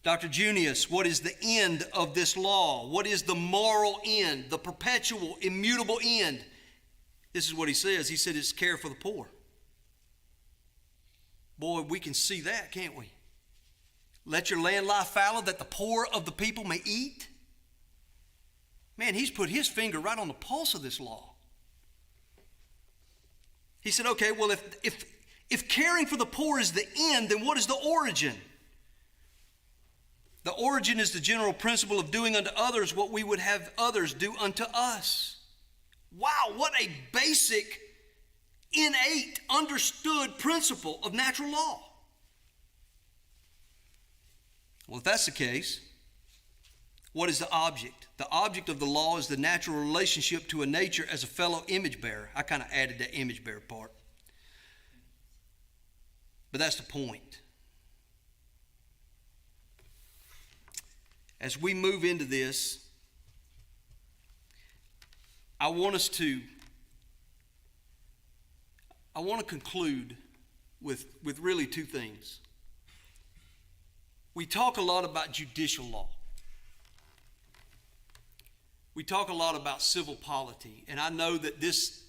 Dr. Junius, what is the end of this law? What is the moral end, the perpetual, immutable end? This is what he says. He said it's care for the poor. Boy, we can see that, can't we? Let your land lie fallow that the poor of the people may eat. Man, he's put his finger right on the pulse of this law. He said, okay, well, if caring for the poor is the end, then what is the origin? The origin is the general principle of doing unto others what we would have others do unto us. Wow, what a basic, innate, understood principle of natural law. Well, if that's the case, what is the object? The object of the law is the natural relationship to a nature as a fellow image bearer. I kind of added that image bearer part. But that's the point. As we move into this, I want to conclude with really 2 things. We talk a lot about judicial law. We talk a lot about civil polity, and I know that this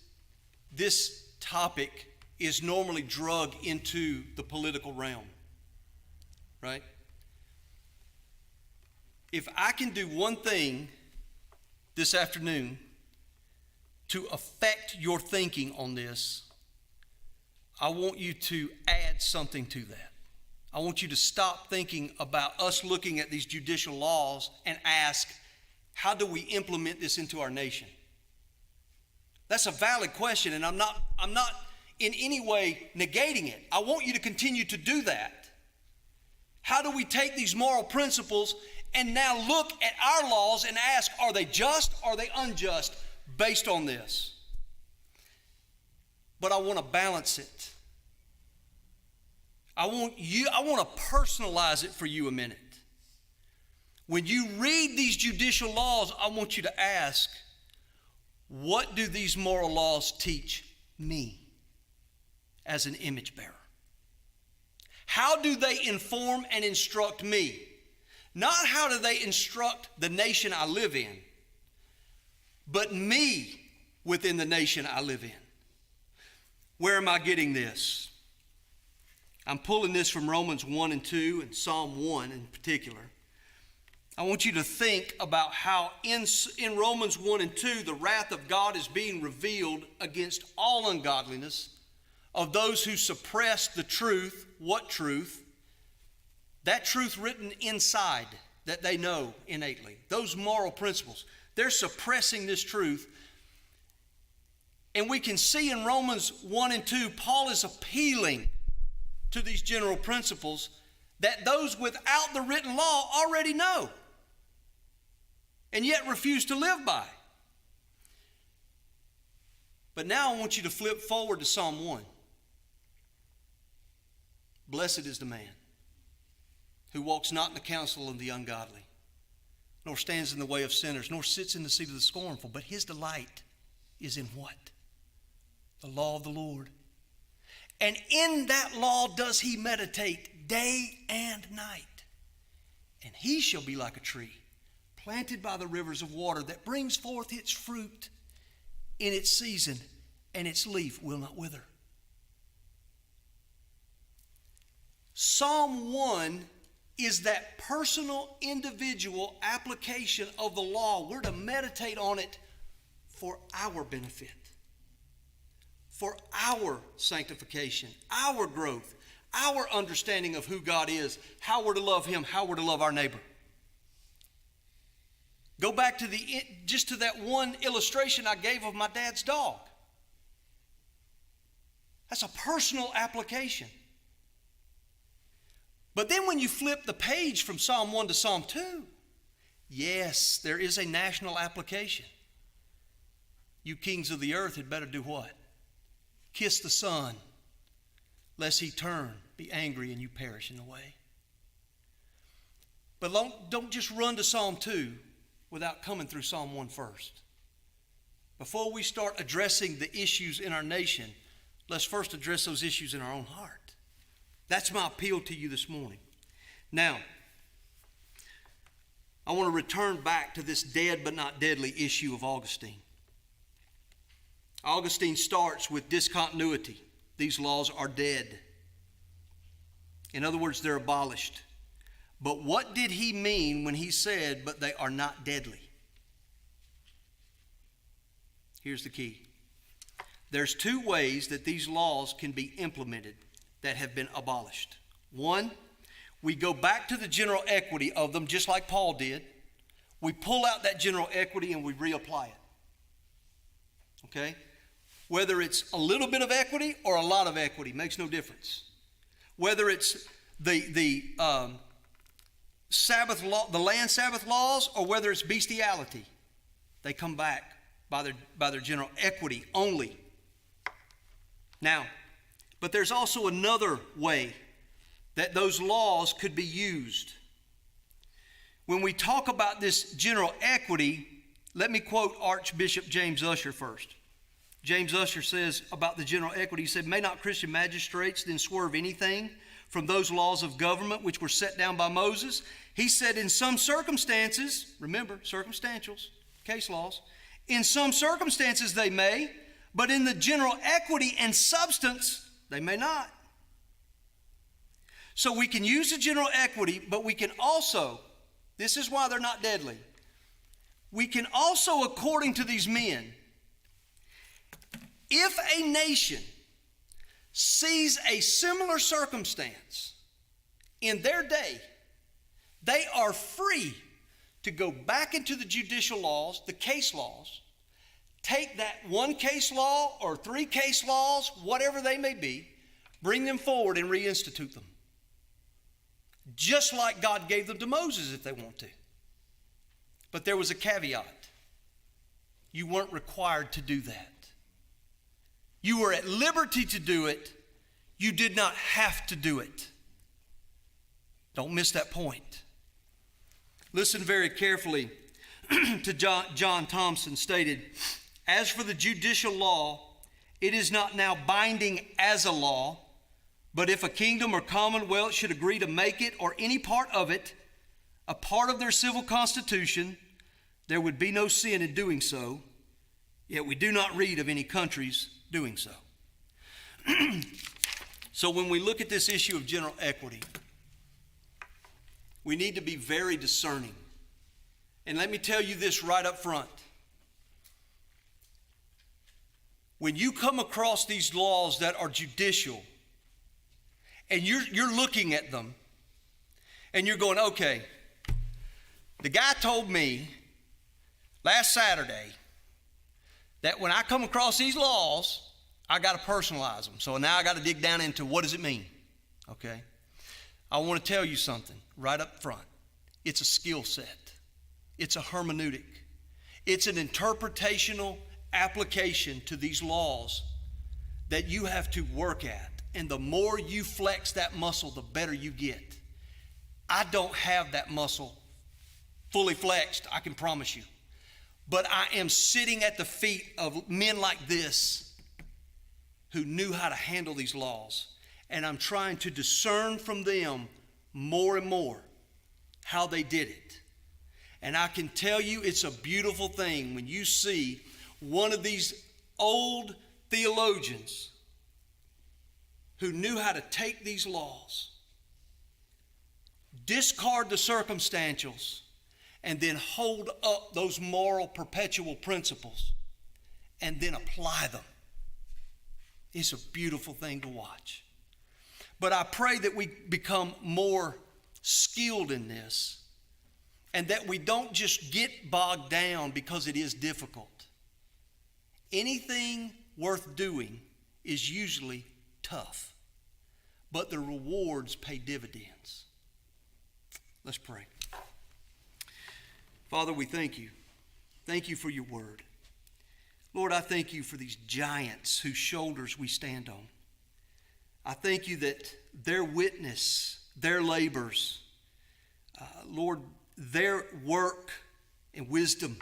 topic is normally drug into the political realm, right? If I can do one thing this afternoon to affect your thinking on this, I want you to add something to that. I want you to stop thinking about us looking at these judicial laws and ask, how do we implement this into our nation? That's a valid question, and I'm not in any way negating it. I want you to continue to do that. How do we take these moral principles and now look at our laws and ask, are they just, are they unjust based on this? But I want to balance it. I want to personalize it for you a minute. When you read these judicial laws, I want you to ask, what do these moral laws teach me as an image bearer? How do they inform and instruct me? Not how do they instruct the nation I live in, but me within the nation I live in. Where am I getting this? I'm pulling this from Romans 1 and 2 and Psalm 1 in particular. I want you to think about how in Romans 1 and 2, the wrath of God is being revealed against all ungodliness of those who suppress the truth. What truth? That truth written inside that they know innately. Those moral principles. They're suppressing this truth. And we can see in Romans 1 and 2, Paul is appealing to these general principles that those without the written law already know and yet refuse to live by. But now I want you to flip forward to Psalm 1. Blessed is the man who walks not in the counsel of the ungodly, nor stands in the way of sinners, nor sits in the seat of the scornful, but his delight is in what? The law of the Lord. And in that law does he meditate day and night. And he shall be like a tree planted by the rivers of water that brings forth its fruit in its season, and its leaf will not wither. Psalm 1 is that personal, individual application of the law. We're to meditate on it for our benefit, for our sanctification, our growth, our understanding of who God is, how we're to love him, how we're to love our neighbor. Go back to just to that one illustration I gave of my dad's dog. That's a personal application. But then when you flip the page from Psalm 1 to Psalm 2, yes, there is a national application. You kings of the earth had better do what? Kiss the Son, lest he turn, be angry, and you perish in the way. But don't just run to Psalm 2 without coming through Psalm 1 first. Before we start addressing the issues in our nation, let's first address those issues in our own heart. That's my appeal to you this morning. Now, I want to return back to this dead but not deadly issue of Augustine. Augustine starts with discontinuity. These laws are dead. In other words, they're abolished. But what did he mean when he said, but they are not deadly? Here's the key. There's two ways that these laws can be implemented that have been abolished. One, we go back to the general equity of them, just like Paul did. We pull out that general equity and we reapply it. Okay? Whether it's a little bit of equity or a lot of equity, makes no difference. Whether it's the Sabbath law, the land Sabbath laws, or whether it's bestiality, they come back by their general equity only. Now, but there's also another way that those laws could be used. When we talk about this general equity, let me quote Archbishop James Ussher first. James Ussher says about the general equity, he said, "May not Christian magistrates then swerve anything from those laws of government which were set down by Moses?" He said, "In some circumstances," remember, circumstantials, case laws. In some circumstances they may, but in the general equity and substance, they may not. So we can use the general equity, but we can also, this is why they're not deadly, we can also, according to these men, if a nation sees a similar circumstance in their day, they are free to go back into the judicial laws, the case laws, take that one case law or 3 case laws, whatever they may be, bring them forward and reinstitute them. Just like God gave them to Moses if they want to. But there was a caveat. You weren't required to do that. You were at liberty to do it. You did not have to do it. Don't miss that point. Listen very carefully to John Thompson stated, as for the judicial law, it is not now binding as a law, but if a kingdom or commonwealth should agree to make it or any part of it a part of their civil constitution, there would be no sin in doing so, yet we do not read of any countries doing so. So when we look at this issue of general equity, we need to be very discerning. And let me tell you this right up front. When you come across these laws that are judicial, and you're looking at them, and you're going, okay, the guy told me last Saturday that when I come across these laws, I got to personalize them. So now I got to dig down into what does it mean, okay? I want to tell you something right up front. It's a skill set. It's a hermeneutic. It's an interpretational application to these laws that you have to work at. And the more you flex that muscle, the better you get. I don't have that muscle fully flexed, I can promise you. But I am sitting at the feet of men like this who knew how to handle these laws. And I'm trying to discern from them more and more how they did it. And I can tell you it's a beautiful thing when you see one of these old theologians who knew how to take these laws, discard the circumstantials, and then hold up those moral perpetual principles and then apply them. It's a beautiful thing to watch. But I pray that we become more skilled in this and that we don't just get bogged down because it is difficult. Anything worth doing is usually tough, but the rewards pay dividends. Let's pray. Father, we thank you. Thank you for your word. Lord, I thank you for these giants whose shoulders we stand on. I thank you that their witness, their labors, Lord, their work and wisdom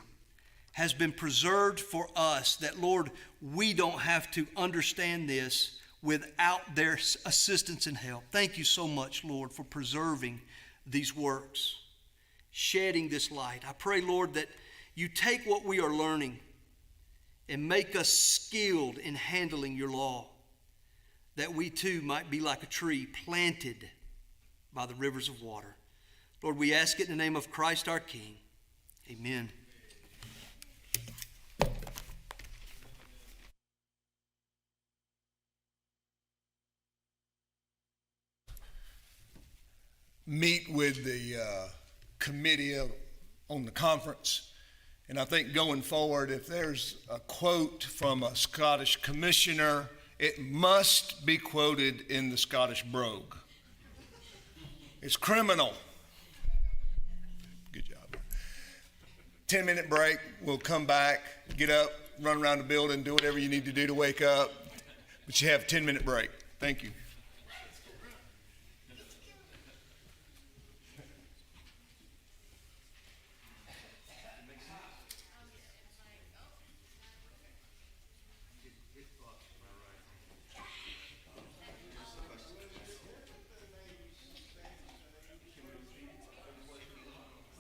has been preserved for us, that, Lord, we don't have to understand this without their assistance and help. Thank you so much, Lord, for preserving these works, shedding this light. I pray, Lord, that you take what we are learning and make us skilled in handling your law, that we too might be like a tree planted by the rivers of water. Lord, we ask it in the name of Christ our King. Amen. Meet with the committee on the conference. And I think going forward, if there's a quote from a Scottish commissioner, it must be quoted in the Scottish brogue. It's criminal. Good job. 10-minute break. We'll come back, get up, run around the building, do whatever you need to do to wake up. But you have a 10-minute break. Thank you.